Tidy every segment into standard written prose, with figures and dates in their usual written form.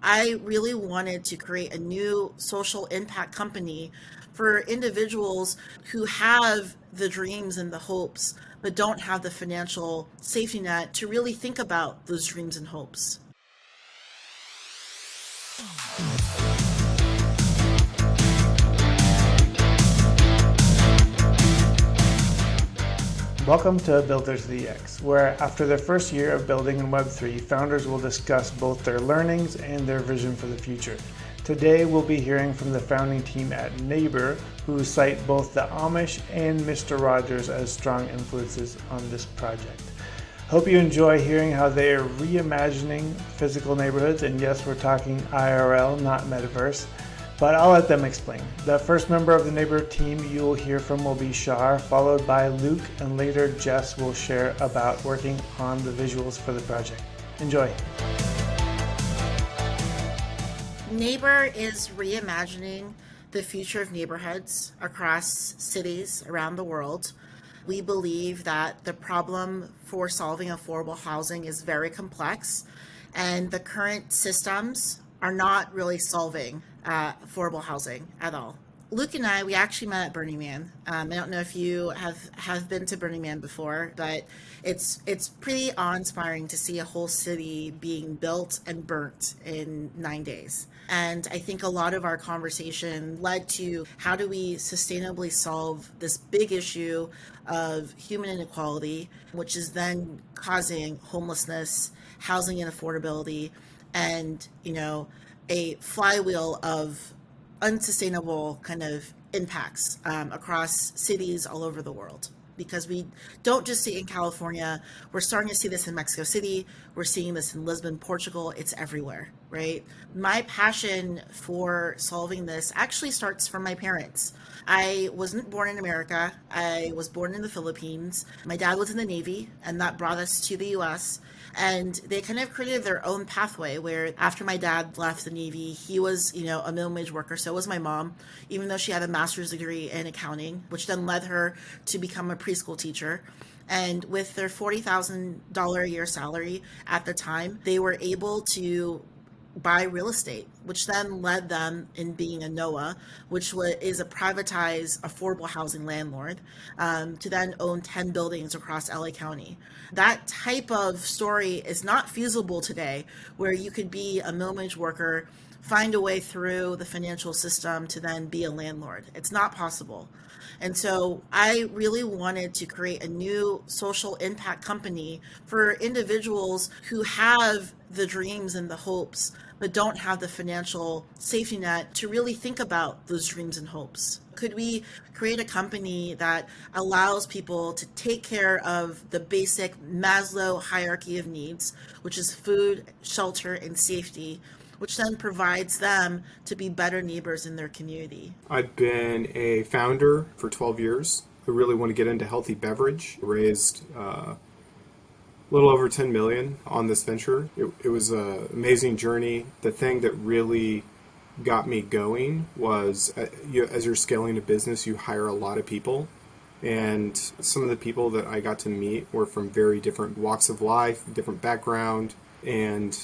I really wanted to create a new social impact company for individuals who have the dreams and the hopes, but don't have the financial safety net to really think about those dreams and hopes. Welcome to Builders of the X, where after their first year of building in Web3, founders will discuss both their learnings and their vision for the future. Today we'll be hearing from the founding team at 𝗕𝗡𝗧, who cite both the Amish and Mr. Rogers as strong influences on this project. Hope you enjoy hearing how they are reimagining physical neighborhoods, and yes, we're talking IRL, not metaverse. But I'll let them explain. The first member of the 𝗕𝗡𝗧 team you will hear from will be Char, followed by Luke, and later Jess will share about working on the visuals for the project. Enjoy. 𝗕𝗡𝗧 is reimagining the future of neighborhoods across cities around the world. We believe that the problem for solving affordable housing is very complex, and the current systems are not really solving affordable housing at all. Luke and I, we actually met at Burning Man. I don't know if you have been to Burning Man before, but it's pretty awe-inspiring to see a whole city being built and burnt in 9 days. And I think a lot of our conversation led to how do we sustainably solve this big issue of human inequality, which is then causing homelessness, housing inaffordability, and a flywheel of unsustainable kind of impacts across cities all over the world. Because we don't just see it in California, we're starting to see this in Mexico City, we're seeing this in Lisbon, Portugal, it's everywhere, right? My passion for solving this actually starts from my parents. I wasn't born in America, I was born in the Philippines. My dad was in the Navy, and that brought us to the US. And they kind of created their own pathway where after my dad left the Navy, he was, a minimum wage worker. So was my mom, even though she had a master's degree in accounting, which then led her to become a preschool teacher. And with their $40,000 a year salary at the time, they were able to buy real estate, which then led them in being a 𝗕𝗓𝗧, which is a privatized affordable housing landlord, to then own 10 buildings across LA County. That type of story is not feasible today, where you could be a minimum wage worker, find a way through the financial system to then be a landlord. It's not possible. And so I really wanted to create a new social impact company for individuals who have the dreams and the hopes, but don't have the financial safety net to really think about those dreams and hopes. Could we create a company that allows people to take care of the basic Maslow hierarchy of needs, which is food, shelter, and safety, which then provides them to be better neighbors in their community? I've been a founder for 12 years. I really want to get into healthy beverage. Raised a little over 10 million on this venture. It was an amazing journey. The thing that really got me going was as you're scaling a business, you hire a lot of people. And some of the people that I got to meet were from very different walks of life, different background, and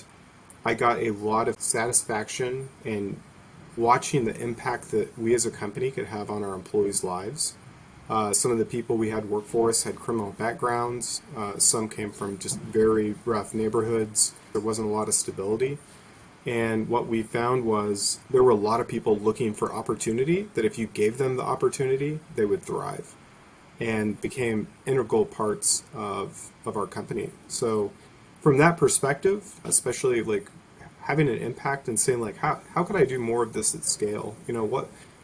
I got a lot of satisfaction in watching the impact that we as a company could have on our employees' lives. Some of the people we had work for us had criminal backgrounds. Some came from just very rough neighborhoods. There wasn't a lot of stability. And what we found was there were a lot of people looking for opportunity, that if you gave them the opportunity, they would thrive, and became integral parts of our company. So from that perspective, especially like having an impact and saying like, how could I do more of this at scale?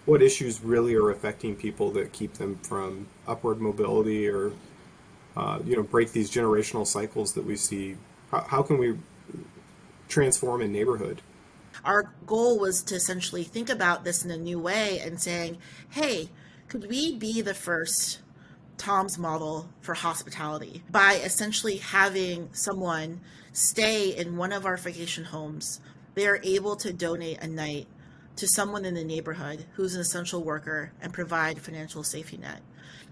What issues really are affecting people that keep them from upward mobility, or break these generational cycles that we see? How can we transform a neighborhood? Our goal was to essentially think about this in a new way and saying, hey, could we be the first Tom's model for hospitality by essentially having someone stay in one of our vacation homes? They are able to donate a night to someone in the neighborhood who's an essential worker and provide financial safety net.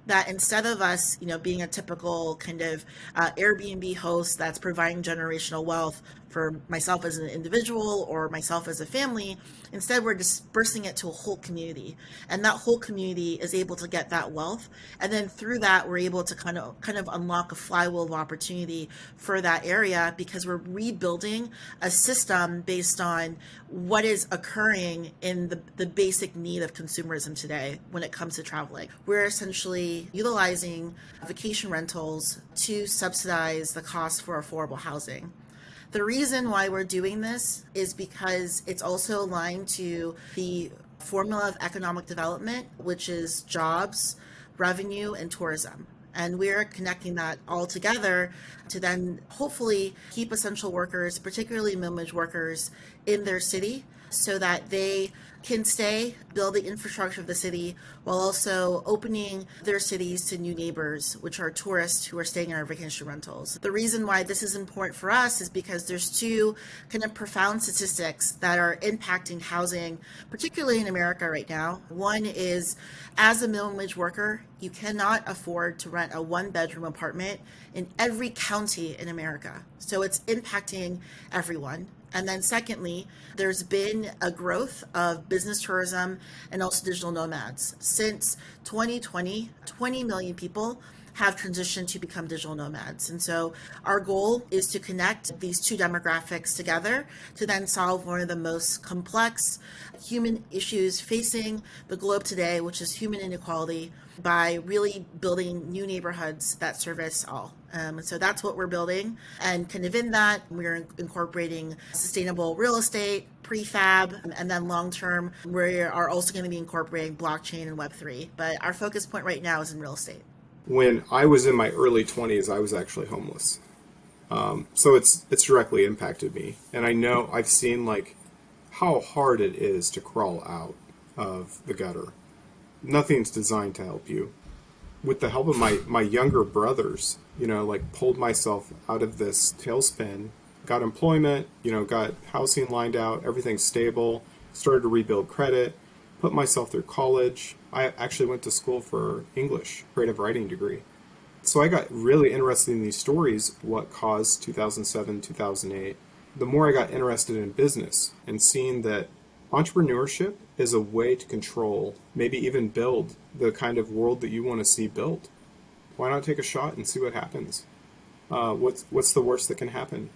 that instead of us, being a typical kind of Airbnb host that's providing generational wealth for myself as an individual or myself as a family, instead we're dispersing it to a whole community, and that whole community is able to get that wealth, and then through that we're able to kind of unlock a flywheel of opportunity for that area, because we're rebuilding a system based on what is occurring in the basic need of consumerism today when it comes to traveling. We're essentially utilizing vacation rentals to subsidize the cost for affordable housing. The reason why we're doing this is because it's also aligned to the formula of economic development, which is jobs, revenue, and tourism. And we're connecting that all together to then hopefully keep essential workers, particularly minimum wage workers, in their city so that they can stay, build the infrastructure of the city, while also opening their cities to new neighbors, which are tourists who are staying in our vacation rentals. The reason why this is important for us is because there's two kind of profound statistics that are impacting housing, particularly in America right now. One is, as a minimum wage worker, you cannot afford to rent a one-bedroom apartment in every county in America. So it's impacting everyone. And then secondly, there's been a growth of business tourism and also digital nomads. Since 2020, 20 million people have transitioned to become digital nomads. And so our goal is to connect these two demographics together to then solve one of the most complex human issues facing the globe today, which is human inequality, by really building new neighborhoods that service all. And so that's what we're building. And kind of in that, we're incorporating sustainable real estate, prefab, and then long-term, we are also going to be incorporating blockchain and Web3. But our focus point right now is in real estate. When I was in my early 20s, I was actually homeless. So it's directly impacted me. And I know I've seen like how hard it is to crawl out of the gutter. Nothing's designed to help you. With the help of my younger brothers, pulled myself out of this tailspin, got employment, got housing lined out, everything's stable, started to rebuild credit, put myself through college. I actually went to school for English, creative writing degree. So I got really interested in these stories, what caused 2007, 2008. The more I got interested in business and seeing that entrepreneurship is a way to control, maybe even build the kind of world that you want to see built. Why not take a shot and see what happens? What's the worst that can happen?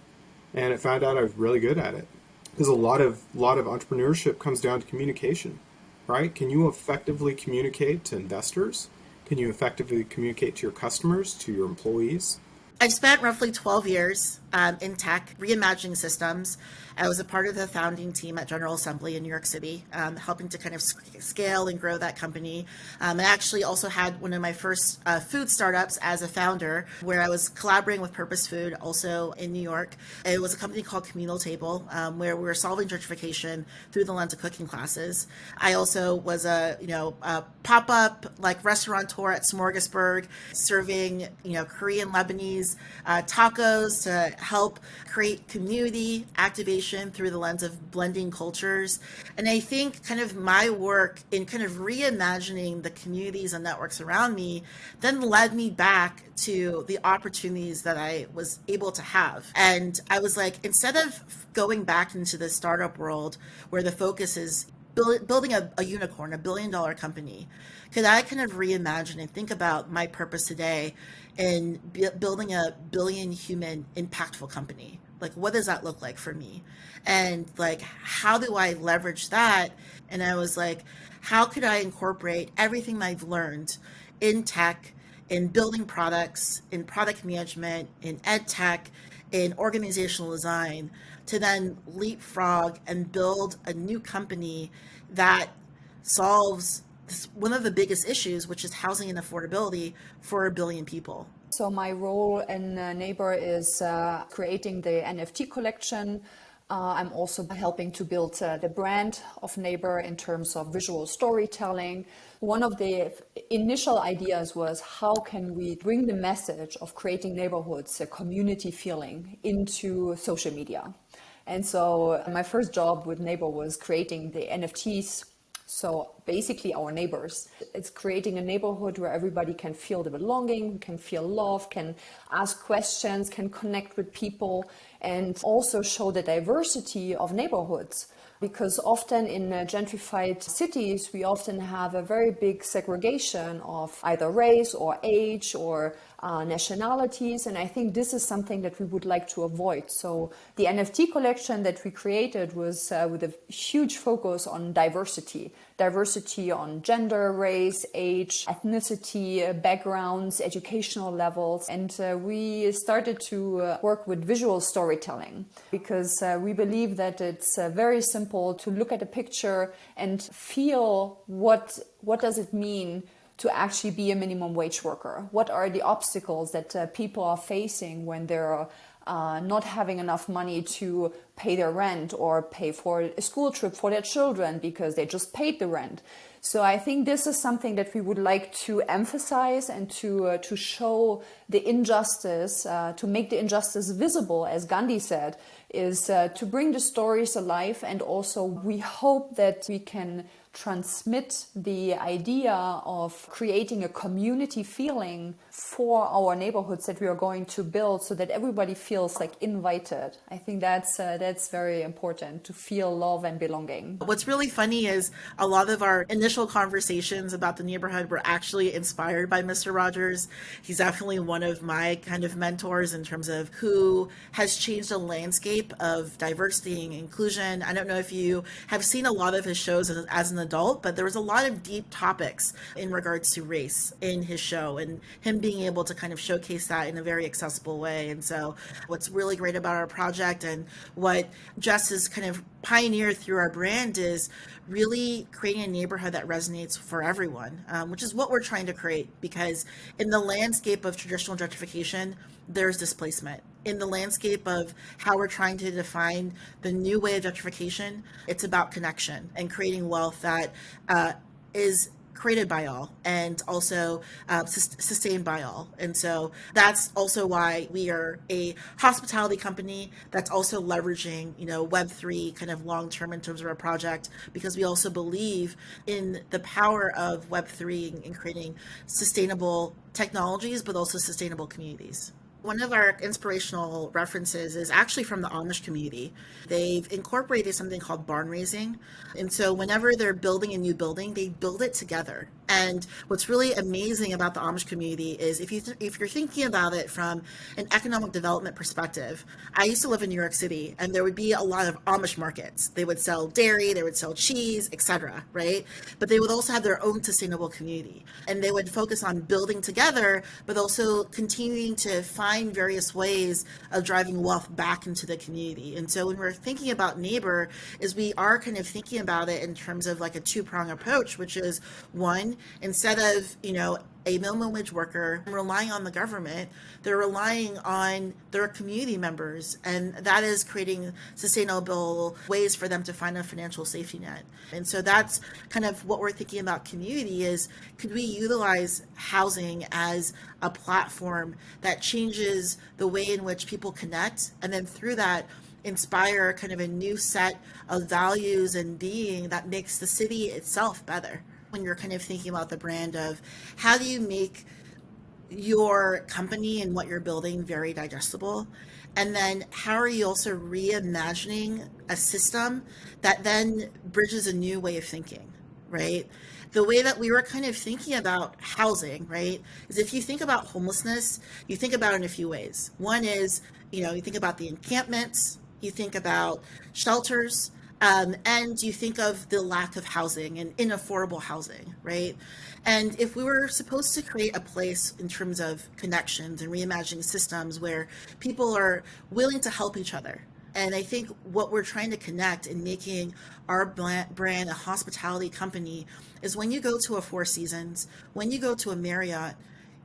And I found out I was really good at it. Because a lot of entrepreneurship comes down to communication, right? Can you effectively communicate to investors? Can you effectively communicate to your customers, to your employees? I've spent roughly 12 years in tech, reimagining systems. I was a part of the founding team at General Assembly in New York City, helping to kind of scale and grow that company. I actually also had one of my first food startups as a founder, where I was collaborating with Purpose Food, also in New York. It was a company called Communal Table, where we were solving gentrification through the lens of cooking classes. I also was a pop-up restaurateur at Smorgasburg, serving Korean, Lebanese tacos to help create community activation through the lens of blending cultures. And I think kind of my work in kind of reimagining the communities and networks around me then led me back to the opportunities that I was able to have. And I was like, instead of going back into the startup world where the focus is building a unicorn, $1 billion company, could I kind of reimagine and think about my purpose today in building a billion human impactful company? Like, what does that look like for me? And how do I leverage that? And I was like, how could I incorporate everything I've learned in tech, in building products, in product management, in ed tech, in organizational design, to then leapfrog and build a new company that solves one of the biggest issues, which is housing and affordability for 1 billion people. So my role in Neighbor is creating the NFT collection. I'm also helping to build the brand of Neighbor in terms of visual storytelling. One of the initial ideas was, how can we bring the message of creating neighborhoods, a community feeling, into social media? And so my first job with Neighbor was creating the NFTs So basically our neighbors. It's creating a neighborhood where everybody can feel the belonging, can feel love, can ask questions, can connect with people, and also show the diversity of neighborhoods. Because often in gentrified cities, we often have a very big segregation of either race or age or nationalities. And I think this is something that we would like to avoid. So the NFT collection that we created was with a huge focus on diversity on gender, race, age, ethnicity, backgrounds, educational levels. And we started to work with visual storytelling because we believe that it's very simple to look at a picture and feel what does it mean to actually be a minimum wage worker? What are the obstacles that people are facing when they're not having enough money to pay their rent or pay for a school trip for their children because they just paid the rent? So I think this is something that we would like to emphasize and to show the injustice, to make the injustice visible, as Gandhi said, is to bring the stories alive. And also we hope that we can transmit the idea of creating a community feeling for our neighborhoods that we are going to build so that everybody feels like invited. I think that's very important, to feel love and belonging. What's really funny is a lot of our initial conversations about the neighborhood were actually inspired by Mr. Rogers. He's definitely one of my kind of mentors in terms of who has changed the landscape of diversity and inclusion. I don't know if you have seen a lot of his shows as an adult, but there was a lot of deep topics in regards to race in his show and him being able to kind of showcase that in a very accessible way. And so what's really great about our project and what Jess has kind of pioneered through our brand is really creating a neighborhood that resonates for everyone, which is what we're trying to create, because in the landscape of traditional gentrification, there's displacement. In the landscape of how we're trying to define the new way of gentrification, it's about connection and creating wealth that is created by all and also sustained by all. And so that's also why we are a hospitality company that's also leveraging, Web3 kind of long-term in terms of our project, because we also believe in the power of Web3 in creating sustainable technologies, but also sustainable communities. One of our inspirational references is actually from the Amish community. They've incorporated something called barn raising. And so whenever they're building a new building, they build it together. And what's really amazing about the Amish community is if you're thinking about it from an economic development perspective, I used to live in New York City, and there would be a lot of Amish markets. They would sell dairy, they would sell cheese, etc., right? But they would also have their own sustainable community. And they would focus on building together, but also continuing to find various ways of driving wealth back into the community. And so when we're thinking about neighbor, is we are kind of thinking about it in terms of like a two-pronged approach, which is one, instead of, a minimum wage worker relying on the government, they're relying on their community members, and that is creating sustainable ways for them to find a financial safety net. And so that's kind of what we're thinking about community is, could we utilize housing as a platform that changes the way in which people connect, and then through that inspire kind of a new set of values and being that makes the city itself better. When you're kind of thinking about the brand of how do you make your company and what you're building very digestible, and then how are you also reimagining a system that then bridges a new way of thinking, right? The way that we were kind of thinking about housing, right, is if you think about homelessness, you think about it in a few ways. One is, you think about the encampments, you think about shelters, and you think of the lack of housing and inaffordable housing, right? And if we were supposed to create a place in terms of connections and reimagining systems where people are willing to help each other, and I think what we're trying to connect in making our brand a hospitality company is when you go to a Four Seasons, when you go to a Marriott,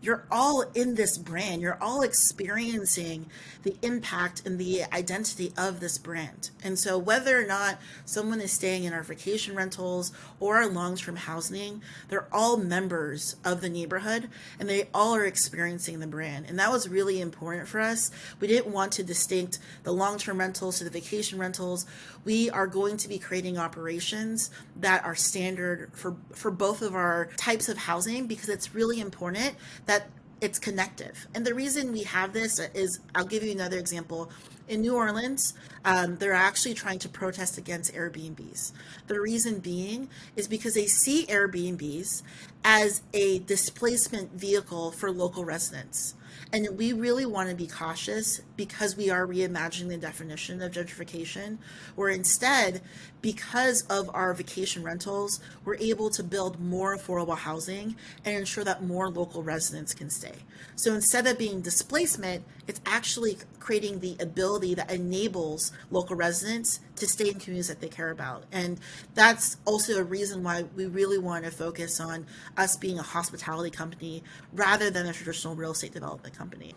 you're all in this brand. You're all experiencing the impact and the identity of this brand. And so whether or not someone is staying in our vacation rentals or our long-term housing, they're all members of the neighborhood and they all are experiencing the brand. And that was really important for us. We didn't want to distinct the long-term rentals to the vacation rentals. We are going to be creating operations that are standard for both of our types of housing, because it's really important that it's connective. And the reason we have this is, I'll give you another example. In New Orleans, they're actually trying to protest against Airbnbs. The reason being is because they see Airbnbs as a displacement vehicle for local residents. And we really want to be cautious, because we are reimagining the definition of gentrification, where instead, because of our vacation rentals, we're able to build more affordable housing and ensure that more local residents can stay. So instead of being displacement, it's actually creating the ability that enables local residents to stay in communities that they care about. And that's also a reason why we really want to focus on us being a hospitality company rather than a traditional real estate development company.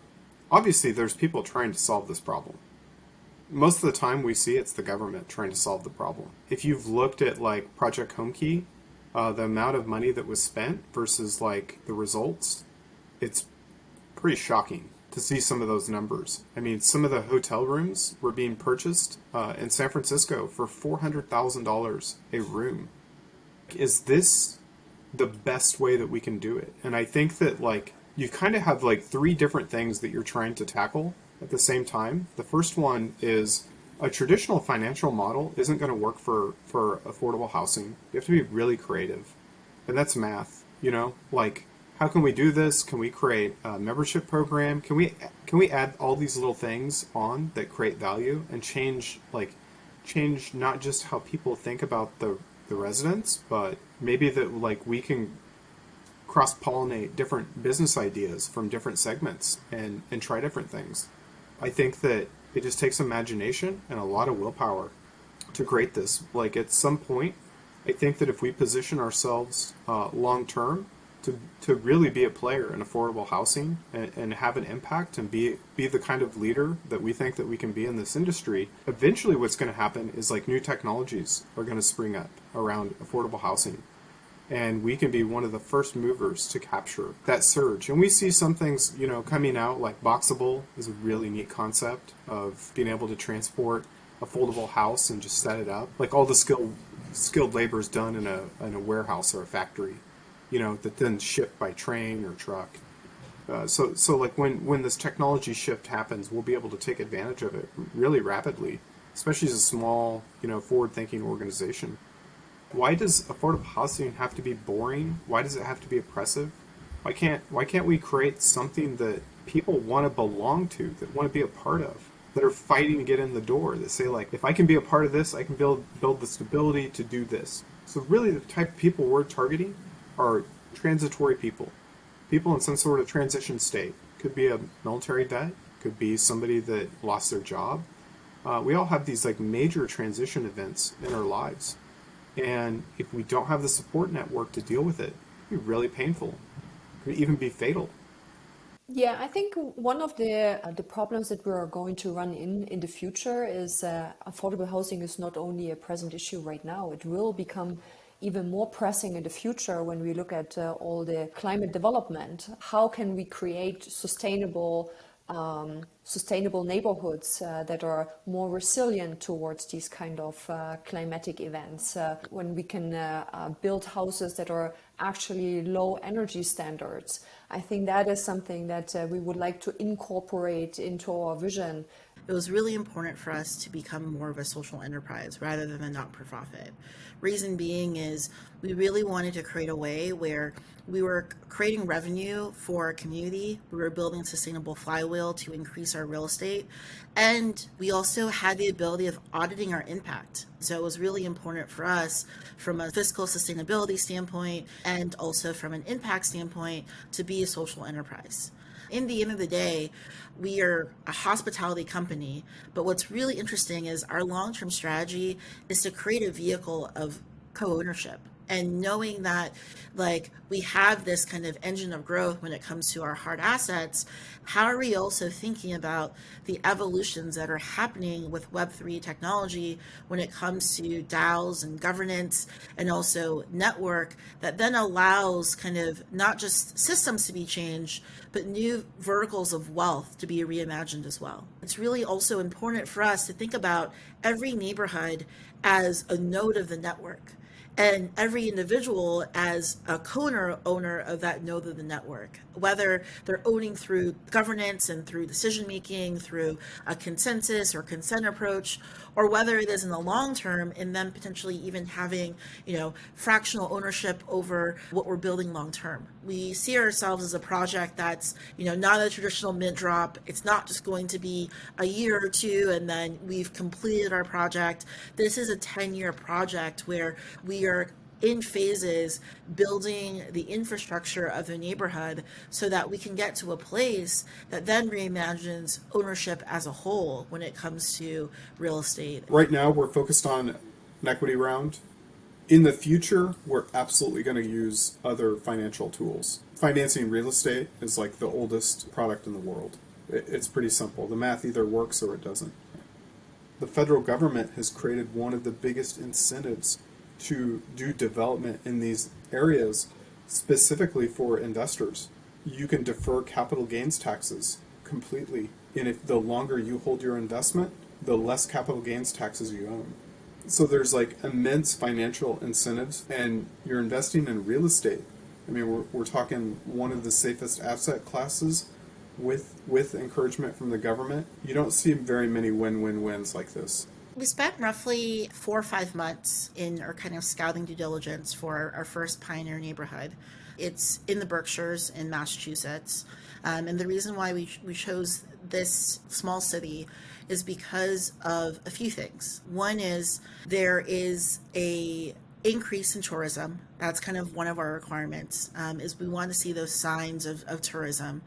Obviously, there's people trying to solve this problem. Most of the time we see it's the government trying to solve the problem. If you've looked at like Project HomeKey, the amount of money that was spent versus like the results, it's pretty shocking to see some of those numbers. I mean, some of the hotel rooms were being purchased in San Francisco for $400,000 a room. Is this the best way that we can do it? And I think that like you kind of have like three different things that you're trying to tackle at the same time. The first one is a traditional financial model isn't going to work for affordable housing. You have to be really creative. And that's math, you know, like how can we do this? Can we create a membership program? Can we add all these little things on that create value and change not just how people think about the residents, but maybe that like we can cross-pollinate different business ideas from different segments and try different things. I think that it just takes imagination and a lot of willpower to create this. Like at some point, I think that if we position ourselves long-term to really be a player in affordable housing and have an impact and be the kind of leader that we think that we can be in this industry, eventually what's going to happen is like new technologies are going to spring up around affordable housing. And we can be one of the first movers to capture that surge. And we see some things, you know, coming out, like Boxable is a really neat concept of being able to transport a foldable house and just set it up. Like all the skilled labor is done in a warehouse or a factory, you know, that then shipped by train or truck. So like when this technology shift happens, we'll be able to take advantage of it really rapidly, especially as a small, you know, forward-thinking organization. Why does affordable housing have to be boring? Why does it have to be oppressive? Why can't we create something that people want to belong to, that want to be a part of, that are fighting to get in the door, that say like, if I can be a part of this, I can build the stability to do this. So really the type of people we're targeting are transitory people in some sort of transition state. Could be a military vet, could be somebody that lost their job. We all have these like major transition events in our lives. And if we don't have the support network to deal with it, it'd be really painful. It could even be fatal. Yeah, I think one of the problems that we are going to run in the future is affordable housing is not only a present issue right now. It will become even more pressing in the future when we look at all the climate development. How can we create sustainable neighborhoods that are more resilient towards these kind of climatic events, when we can build houses that are actually low energy standards. I think that is something that we would like to incorporate into our vision. It was really important for us to become more of a social enterprise rather than a not-for-profit. Reason being is we really wanted to create a way where we were creating revenue for our community, we were building a sustainable flywheel to increase our real estate, and we also had the ability of auditing our impact. So it was really important for us from a fiscal sustainability standpoint and also from an impact standpoint to be a social enterprise. In the end of the day, we are a hospitality company, but what's really interesting is our long-term strategy is to create a vehicle of co-ownership. And knowing that like we have this kind of engine of growth when it comes to our hard assets, how are we also thinking about the evolutions that are happening with Web3 technology when it comes to DAOs and governance and also network that then allows kind of not just systems to be changed, but new verticals of wealth to be reimagined as well. It's really also important for us to think about every neighborhood as a node of the network, and every individual as a co-owner of that node of the network, whether they're owning through governance and through decision making, through a consensus or consent approach, or whether it is in the long term and then potentially even having, fractional ownership over what we're building long term. We see ourselves as a project that's, not a traditional mint drop. It's not just going to be a year or two and then we've completed our project. This is a 10-year project where we are in phases building the infrastructure of the neighborhood so that we can get to a place that then reimagines ownership as a whole when it comes to real estate. Right now, we're focused on an equity round. In the future, we're absolutely going to use other financial tools. Financing real estate is like the oldest product in the world. It's pretty simple. The math either works or it doesn't. The federal government has created one of the biggest incentives to do development in these areas specifically for investors. You can defer capital gains taxes completely. And if the longer you hold your investment, the less capital gains taxes you own. So there's like immense financial incentives, and you're investing in real estate. I mean, we're talking one of the safest asset classes with encouragement from the government. You don't see very many win-win-wins like this. We spent roughly 4 or 5 months in our kind of scouting due diligence for our first pioneer neighborhood. It's in the Berkshires in Massachusetts. And the reason why we chose this small city is because of a few things. One is there is a increase in tourism. That's kind of one of our requirements, is we want to see those signs of tourism.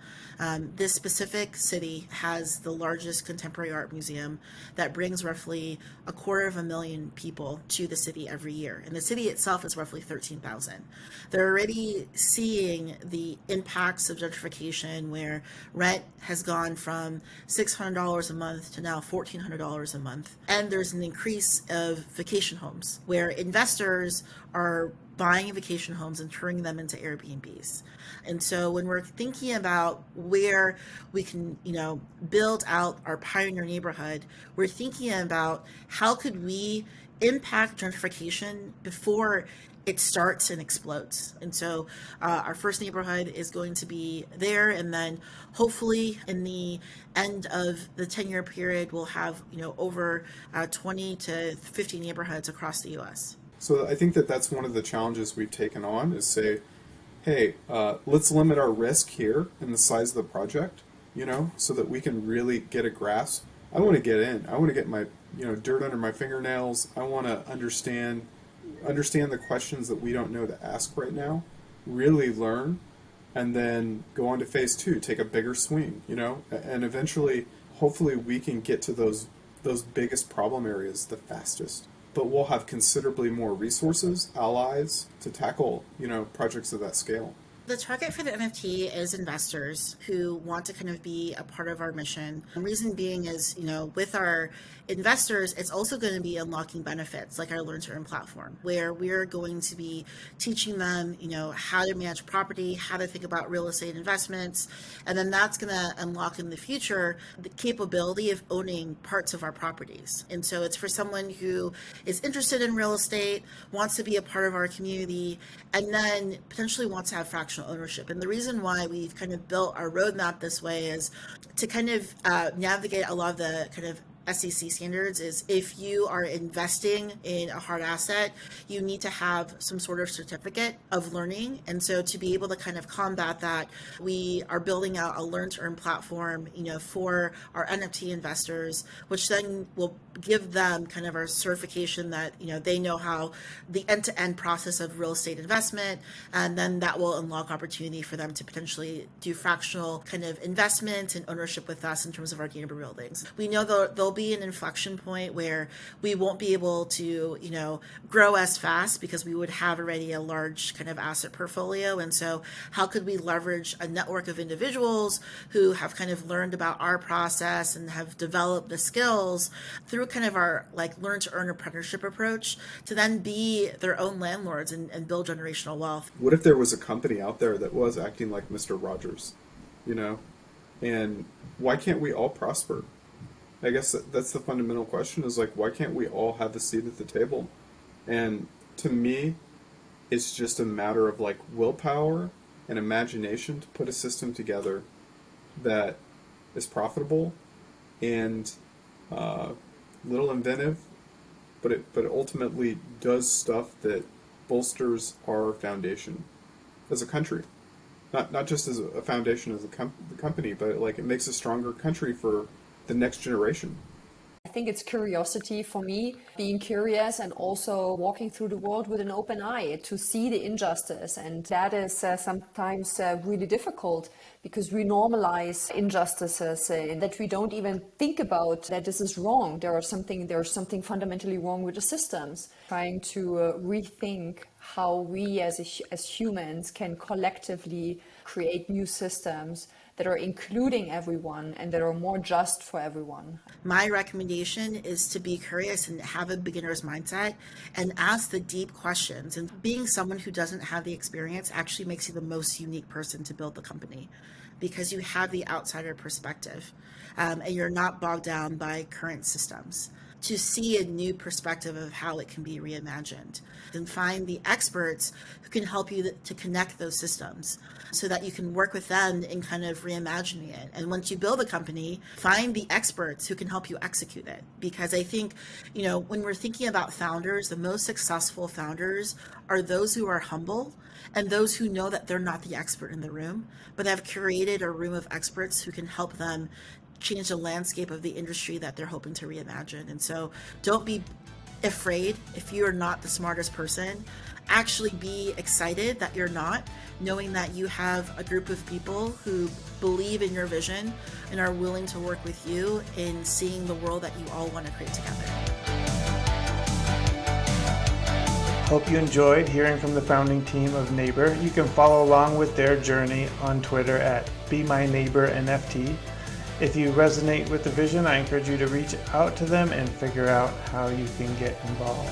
This specific city has the largest contemporary art museum that brings roughly 250,000 people to the city every year. And the city itself is roughly 13,000. They're already seeing the impacts of gentrification where rent has gone from $600 a month to now $1,400 a month. And there's an increase of vacation homes where investors are buying vacation homes and turning them into Airbnbs. And so when we're thinking about where we can, build out our pioneer neighborhood, we're thinking about how could we impact gentrification before it starts and explodes. And so our first neighborhood is going to be there, and then hopefully in the end of the 10-year period, we'll have, over 20 to 50 neighborhoods across the U.S. So I think that's one of the challenges we've taken on is say, hey, let's limit our risk here and the size of the project, so that we can really get a grasp. I want to get in. I want to get my, dirt under my fingernails. I want to understand the questions that we don't know to ask right now, really learn, and then go on to phase 2, take a bigger swing, and eventually, hopefully we can get to those biggest problem areas the fastest. But we'll have considerably more resources, allies, to tackle, projects of that scale. The target for the NFT is investors who want to kind of be a part of our mission. The reason being is, with our investors, it's also going to be unlocking benefits like our Learn to Earn platform, where we're going to be teaching them, how to manage property, how to think about real estate investments. And then that's going to unlock in the future the capability of owning parts of our properties. And so it's for someone who is interested in real estate, wants to be a part of our community, and then potentially wants to have fractional ownership. And the reason why we've kind of built our roadmap this way is to kind of navigate a lot of the kind of SEC standards. Is if you are investing in a hard asset, you need to have some sort of certificate of learning. And so to be able to kind of combat that, we are building out a Learn to Earn platform, for our NFT investors, which then will give them kind of our certification that, they know how the end-to-end process of real estate investment, and then that will unlock opportunity for them to potentially do fractional kind of investment and ownership with us in terms of our neighbor buildings. We know they'll be an inflection point where we won't be able to, grow as fast because we would have already a large kind of asset portfolio. And so how could we leverage a network of individuals who have kind of learned about our process and have developed the skills through kind of our like learn to earn apprenticeship approach to then be their own landlords and build generational wealth. What if there was a company out there that was acting like Mr. Rogers, and why can't we all prosper? I guess that's the fundamental question, is like, why can't we all have a seat at the table? And to me, it's just a matter of like willpower and imagination to put a system together that is profitable and little inventive, but it ultimately does stuff that bolsters our foundation as a country. Not just as a foundation as the company, but like it makes a stronger country for the next generation. I think it's curiosity for me, being curious and also walking through the world with an open eye to see the injustice. And that is sometimes really difficult because we normalize injustices that we don't even think about that this is wrong. There's something fundamentally wrong with the systems. Trying to rethink how we as humans can collectively create new systems that are including everyone and that are more just for everyone. My recommendation is to be curious and have a beginner's mindset and ask the deep questions. And being someone who doesn't have the experience actually makes you the most unique person to build the company because you have the outsider perspective and you're not bogged down by current systems. To see a new perspective of how it can be reimagined and find the experts who can help you to connect those systems so that you can work with them in kind of reimagining it. And once you build a company, find the experts who can help you execute it. Because I think, when we're thinking about founders, the most successful founders are those who are humble and those who know that they're not the expert in the room, but have created a room of experts who can help them change the landscape of the industry that they're hoping to reimagine. And so don't be afraid if you're not the smartest person. Actually be excited that you're not, knowing that you have a group of people who believe in your vision and are willing to work with you in seeing the world that you all want to create together. Hope you enjoyed hearing from the founding team of 𝗕𝗡r. You can follow along with their journey on Twitter at @BeMyNeighborNFT. If you resonate with the vision, I encourage you to reach out to them and figure out how you can get involved.